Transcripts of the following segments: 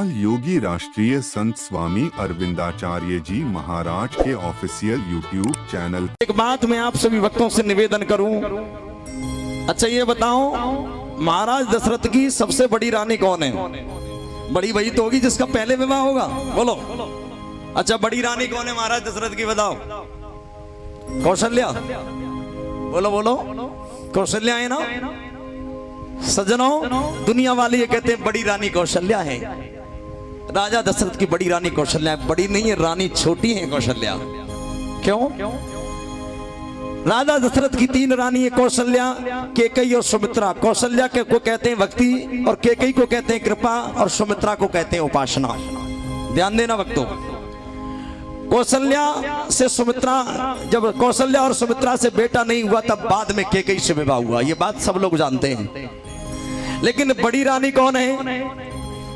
योगी राष्ट्रीय संत स्वामी अरविंदाचार्य जी महाराज के official YouTube channel. एक बात मैं आप सभी भक्तों से निवेदन करूं, अच्छा ये बताओ महाराज दशरथ की सबसे बड़ी रानी कौन है? बड़ी वही तो होगी जिसका पहले विवाह होगा, बोलो। अच्छा बड़ी रानी कौन है महाराज दशरथ की, बताओ। कौशल्या, बोलो बोलो, कौशल्या है ना सज्जनों? दुनिया वाले ये कहते हैं बड़ी रानी कौशल्या है। राजा दशरथ की बड़ी रानी कौशल्या है, बड़ी नहीं है रानी, छोटी है कौशल्या। क्यों? राजा दशरथ की तीन रानी है, कौशल्या, केकई और सुमित्रा। कौशल्या को कहते हैं भक्ति, और केकई को कहते हैं कृपा, और सुमित्रा को कहते हैं उपासना। ध्यान देना भक्तों, कौशल्या से सुमित्रा, जब कौशल्या और सुमित्रा से बेटा नहीं हुआ तब बाद में केकई से विवाह हुआ, ये बात सब लोग जानते हैं। लेकिन बड़ी रानी कौन है?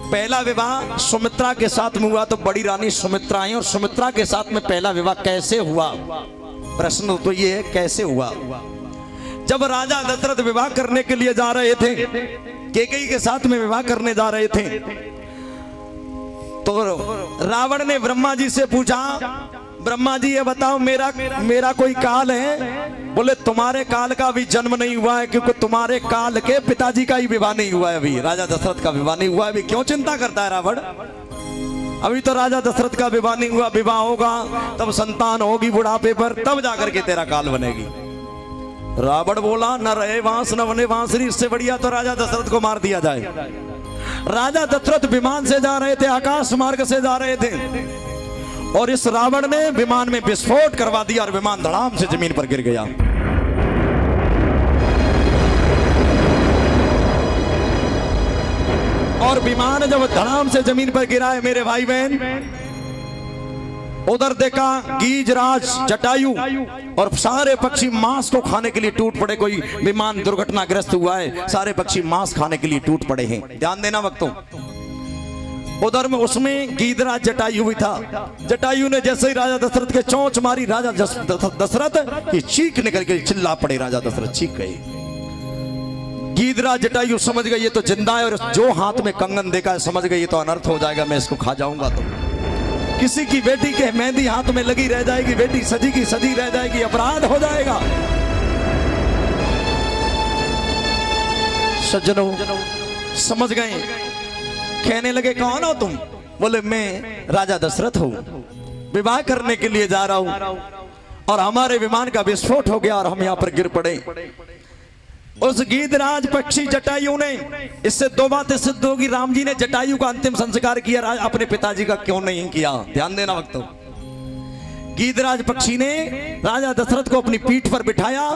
पहला विवाह सुमित्रा के साथ में हुआ तो बड़ी रानी सुमित्रा है। और सुमित्रा के साथ में पहला विवाह कैसे हुआ? प्रश्न तो ये है कैसे हुआ। जब राजा दशरथ विवाह करने के लिए जा रहे थे, केकई के साथ में विवाह करने जा रहे थे, तो रावण ने ब्रह्मा जी से पूछा, ब्रह्मा जी ये बताओ मेरा कोई काल है? बोले तुम्हारे काल का अभी जन्म नहीं हुआ है, क्योंकि तुम्हारे काल के पिताजी का ही विवाह नहीं हुआ है, अभी राजा दशरथ का विवाह नहीं हुआ है। अभी क्यों चिंता करता है रावण? अभी तो राजा दशरथ का विवाह नहीं हुआ, विवाह होगा तब संतान होगी बुढ़ापे पर, तब जाकर के तेरा काल बनेगी। रावण बोला न रहे बांस न बने बांसुरी, इससे बढ़िया तो राजा दशरथ को मार दिया जाए। राजा दशरथ विमान से जा रहे थे, आकाश मार्ग से जा रहे थे, और इस रावण ने विमान में विस्फोट करवा दिया और विमान धड़ाम से जमीन पर गिर गया। और विमान जब धड़ाम से जमीन पर गिरा है मेरे भाई बहन, उधर देखा गीजराज जटायु और सारे पक्षी मांस को खाने के लिए टूट पड़े। कोई विमान दुर्घटनाग्रस्त हुआ है, सारे पक्षी मांस खाने के लिए टूट पड़े हैं। ध्यान देना वक्तों, उधर में उसमें गीधराज जटायु भी था। जटायु ने जैसे ही राजा दशरथ के चोंच मारी, राजा दशरथ की चीख निकल के चिल्ला पड़े, राजा दशरथ चीख गए। गीधराज जटायु समझ गए ये तो जिंदा है, और जो हाथ में कंगन देखा है समझ गए ये तो अनर्थ हो जाएगा, मैं इसको खा जाऊंगा। तो किसी की बेटी के मेहंदी हाथ में लगी रह जाएगी, बेटी सजी की सजी रह जाएगी, अपराध हो जाएगा। सज्जनों समझ गए, कहने लगे कौन हो तुम? बोले मैं राजा दशरथ हूं, विवाह करने के लिए जा रहा हूं और हमारे विमान का विस्फोट हो गया और हम यहां पर गिर पड़े। उस गीधराज पक्षी जटायु ने, इससे दो बातें सिद्ध होगी, राम जी ने जटायु का अंतिम संस्कार किया, अपने पिताजी का क्यों नहीं किया? ध्यान देना वक्तों, गीधराज पक्षी ने राजा दशरथ को अपनी पीठ पर बिठाया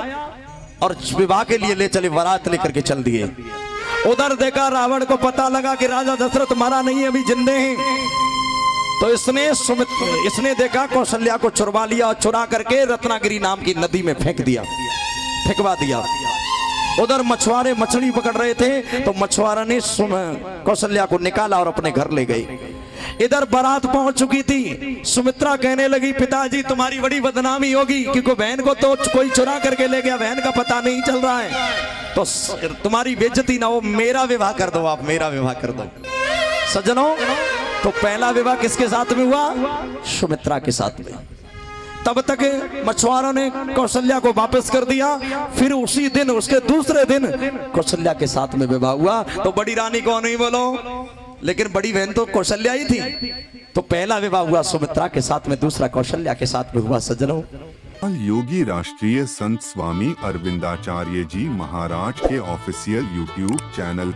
और विवाह के लिए ले चले, बारात लेकर के चल दिए। उधर देखा रावण को पता लगा कि राजा दशरथ मरा नहीं, अभी जिंदे हैं, तो इसने देखा कौशल्या को चुरवा लिया और चुरा करके रत्नागिरी नाम की नदी में फेंकवा दिया। उधर मछुआरे मछली पकड़ रहे थे, तो मछुआरा ने कौशल्या को निकाला और अपने घर ले गए। इधर बारात पहुंच चुकी थी, सुमित्रा कहने लगी पिताजी तुम्हारी बड़ी बदनामी होगी, क्योंकि बहन को तो कोई चुरा करके ले गया, बहन का पता नहीं चल रहा है, तो तुम्हारी बेइज्जती ना हो, मेरा विवाह कर दो, आप मेरा विवाह कर दो। सज्जनों तो पहला विवाह किसके साथ में हुआ? सुमित्रा के साथ में। तब तक मछुआरों ने कौशल्या को वापस कर दिया, फिर उसी दिन उसके दूसरे दिन कौशल्या के साथ में विवाह हुआ। तो बड़ी रानी कौन हुई बोलो? लेकिन बड़ी बहन तो कौशल्या ही थी। तो पहला विवाह हुआ सुमित्रा के साथ में, दूसरा कौशल्या के साथ में हुआ। सज्जनों योगी राष्ट्रीय संत स्वामी अरविंदाचार्य जी महाराज के ऑफिशियल यूट्यूब चैनल